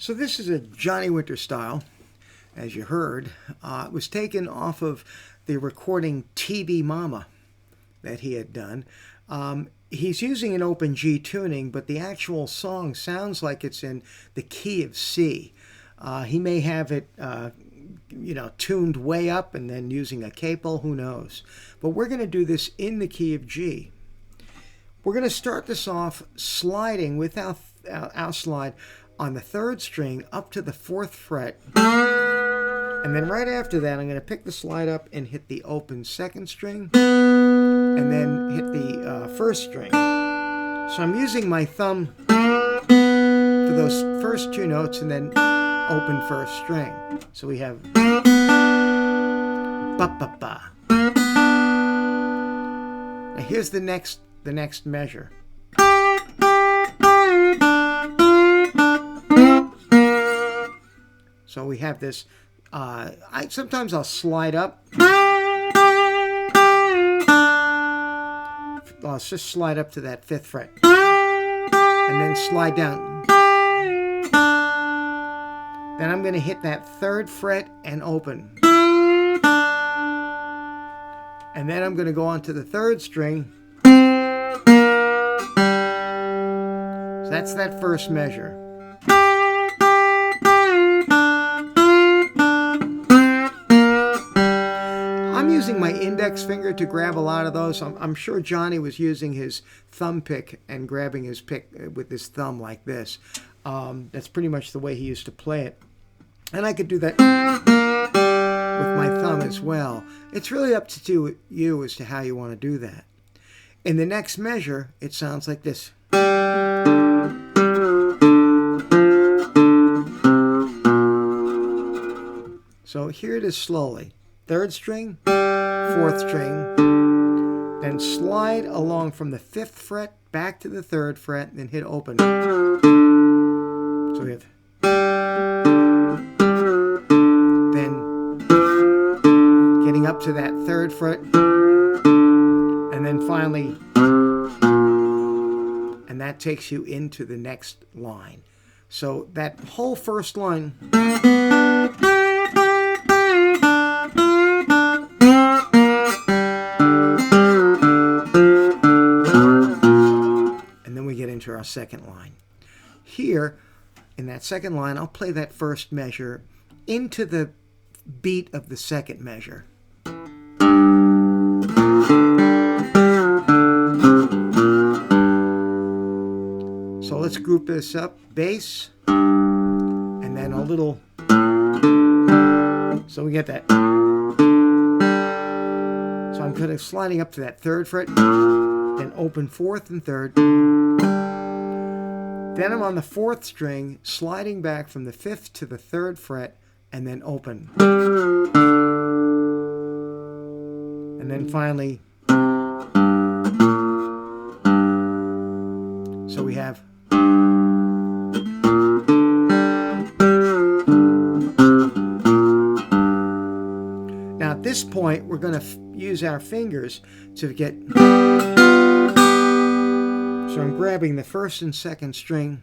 So this is a Johnny Winter style, as you heard. It was taken off of the recording TV Mama that he had done. He's using an open G tuning, but the actual song sounds like it's in the key of C. He may have it tuned way up and then using a capo, who knows. But we're going to do this in the key of G. We're going to start this off sliding with our slide on the 3rd string up to the 4th fret. And then right after that, I'm going to pick the slide up and hit the open 2nd string, and then hit the 1st string. So I'm using my thumb for those first 2 notes and then open 1st string. So we have ba-ba-ba. Now here's the next measure. So we have this, sometimes I'll slide up. I'll just slide up to that 5th fret. And then slide down. Then I'm going to hit that 3rd fret and open. And then I'm going to go on to the 3rd string. So that's that first measure. Using my index finger to grab a lot of those. I'm sure Johnny was using his thumb pick and grabbing his pick with his thumb like this. That's pretty much the way he used to play it. And I could do that with my thumb as well. It's really up to you as to how you want to do that. In the next measure, it sounds like this. So here it is slowly. 3rd string, 4th string, then slide along from the 5th fret back to the 3rd fret, and then hit open. So we have, then getting up to that 3rd fret, and then finally, and that takes you into the next line. So that whole first line, into our 2nd line. Here, in that 2nd line, I'll play that first measure into the beat of the 2nd measure. So let's group this up. Bass, and then a little, so we get that. So I'm kind of sliding up to that 3rd fret, then open 4th and 3rd. Then I'm on the 4th string, sliding back from the 5th to the 3rd fret, and then open. And then finally, so we have. Now at this point, we're going to use our fingers to get. So I'm grabbing the 1st and 2nd string,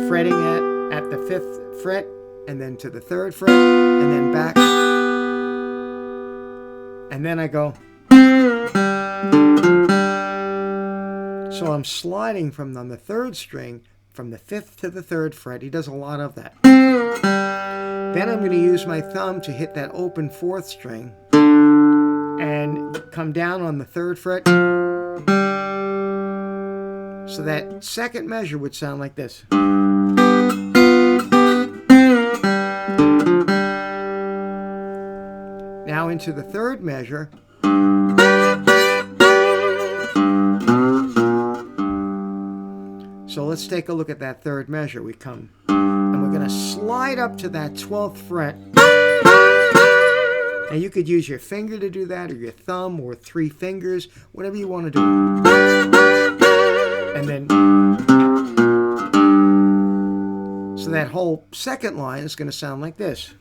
fretting at the 5th fret, and then to the 3rd fret, and then back. And then I go. So I'm sliding from on the 3rd string, from the 5th to the 3rd fret. He does a lot of that. Then I'm going to use my thumb to hit that open 4th string, and come down on the 3rd fret. So that 2nd measure would sound like this. Now into the 3rd measure. So let's take a look at that 3rd measure. We come, and we're going to slide up to that 12th fret. And you could use your finger to do that, or your thumb, or 3 fingers, whatever you want to do. And then, so that whole 2nd line is going to sound like this.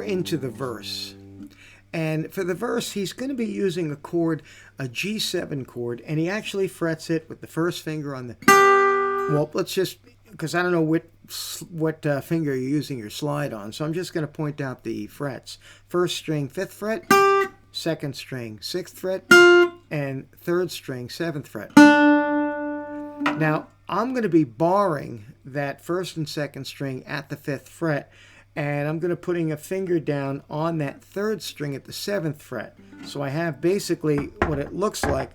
into the verse. And for the verse, he's going to be using a chord, a G7 chord, and he actually frets it with the first finger on the... Well, let's just... Because I don't know what finger you're using your slide on, so I'm just going to point out the frets. First string, 5th fret. Second string, 6th fret. And third string, 7th fret. Now, I'm going to be barring that first and second string at the 5th fret, and I'm going to putting a finger down on that third string at the 7th fret. So I have basically what it looks like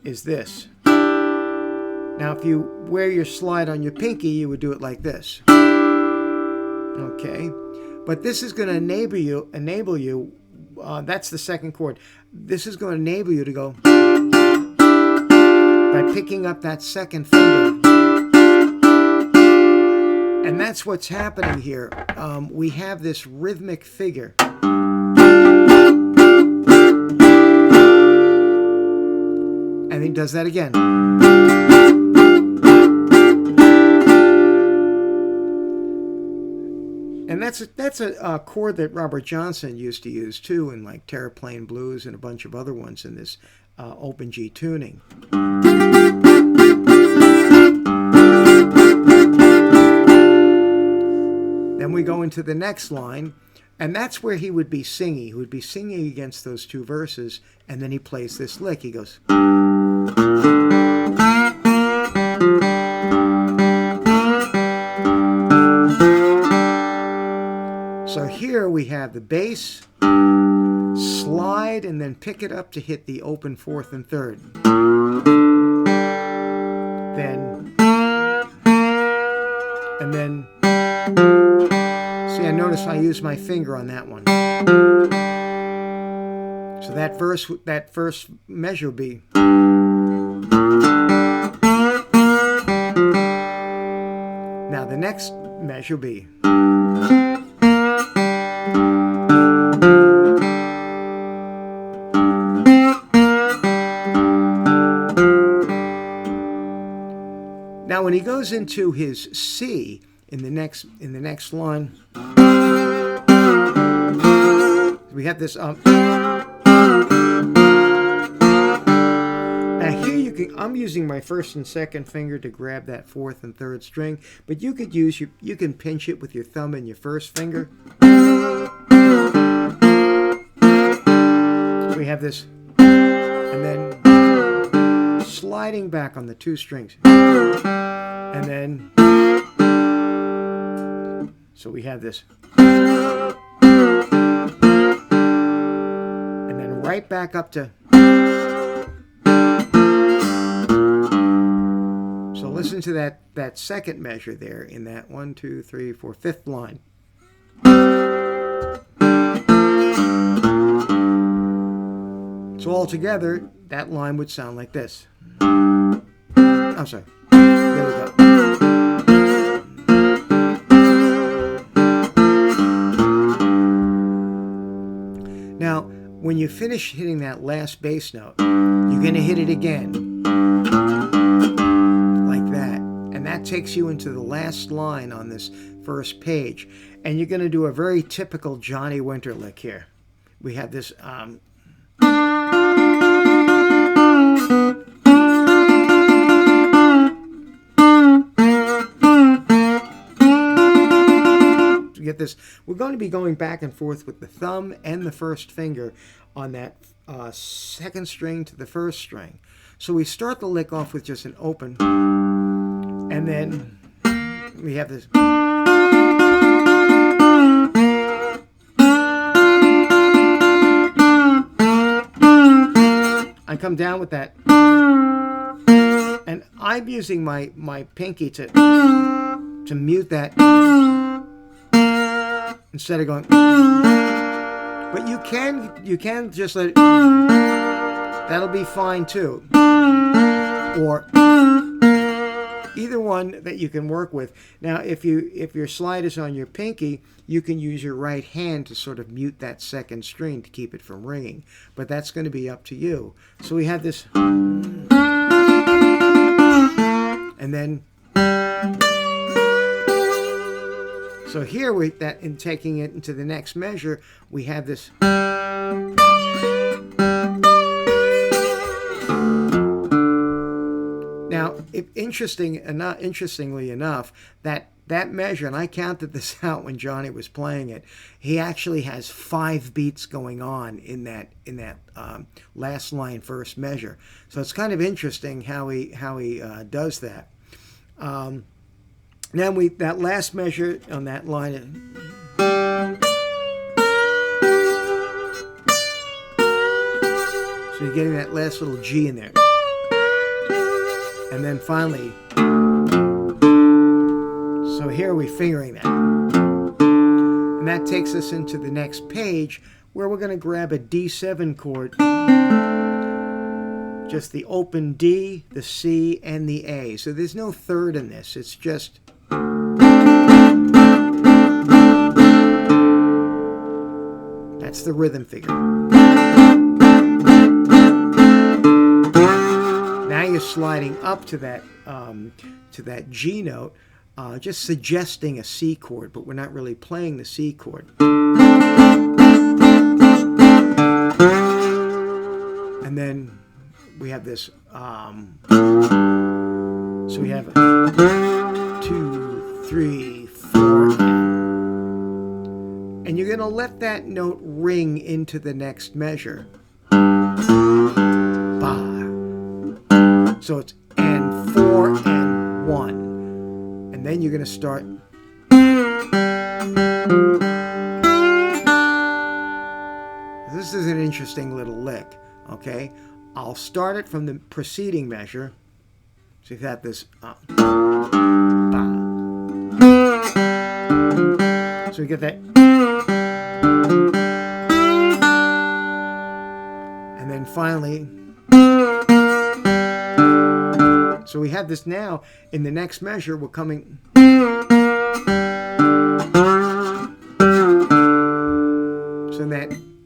is this. Now, if you wear your slide on your pinky, you would do it like this. Okay, but this is going to enable you. That's the second chord. This is going to enable you to go by picking up that second finger. And that's what's happening here. We have this rhythmic figure. And he does that again. And that's a chord that Robert Johnson used to use too, in like Terraplane Blues and a bunch of other ones in this open G tuning. Then we go into the next line, and that's where he would be singing. He would be singing against those two verses, and then he plays this lick. He goes... So here we have the bass, slide, and then pick it up to hit the open 4th and 3rd. Then, see, I notice I use my finger on that one. So that first measure will be. Now the next measure will be. Now, when he goes into his C in the next line, we have this Now here I'm using my first and second finger to grab that 4th and 3rd string, but you could you can pinch it with your thumb and your first finger. We have this, and then sliding back on the 2 strings. And then, so we have this. And then right back up to. So listen to that second measure there in that 1, 2, 3, 4, 5th line. So altogether, that line would sound like this. I'm sorry. There we go. Now, when you finish hitting that last bass note, you're going to hit it again. Like that. And that takes you into the last line on this first page. And you're going to do a very typical Johnny Winter lick here. We have this... Get this, we're going to be going back and forth with the thumb and the first finger on that second string to the first string. So we start the lick off with just an open, and then we have this. I come down with that, and I'm using my pinky to mute that. Instead of going, but you can just let it, that'll be fine too. Or either one that you can work with. Now, if your slide is on your pinky, you can use your right hand to sort of mute that second string to keep it from ringing. But that's going to be up to you. So we have this, and then. So here in taking it into the next measure, we have this. Now, interestingly enough, that measure, and I counted this out when Johnny was playing it, he actually has 5 beats going on in that last line first measure. So it's kind of interesting how he does that. Now that last measure on that line. So you're getting that last little G in there. And then finally, so here we're fingering that. And that takes us into the next page where we're going to grab a D7 chord. Just the open D, the C, and the A. So there's no third in this. It's just. That's the rhythm figure. Now you're sliding up to that G note, just suggesting a C chord, but we're not really playing the C chord. And then we have this. So we have 2, 3, 4. And you're going to let that note ring into the next measure. So it's and 4 and 1. And then you're going to start. This is an interesting little lick, okay? I'll start it from the preceding measure. So you've got this. So we get that. And then finally. So we have this now. In the next measure, we're coming. So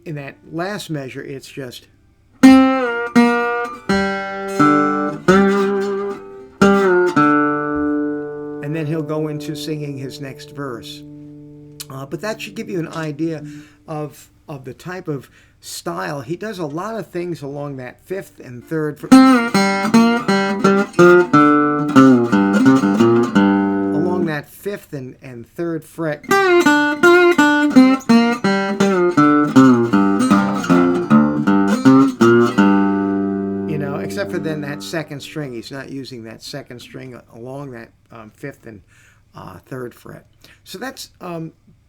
in that last measure, it's just. And then he'll go into singing his next verse. But that should give you an idea of the type of style. He does a lot of things along that 5th and 3rd. Along that 5th and 3rd fret. Except for then that 2nd string. He's not using that 2nd string along that 5th and 3rd fret. So that's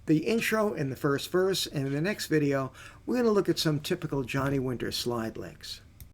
the intro and the first verse. And in the next video, we're going to look at some typical Johnny Winter slide licks.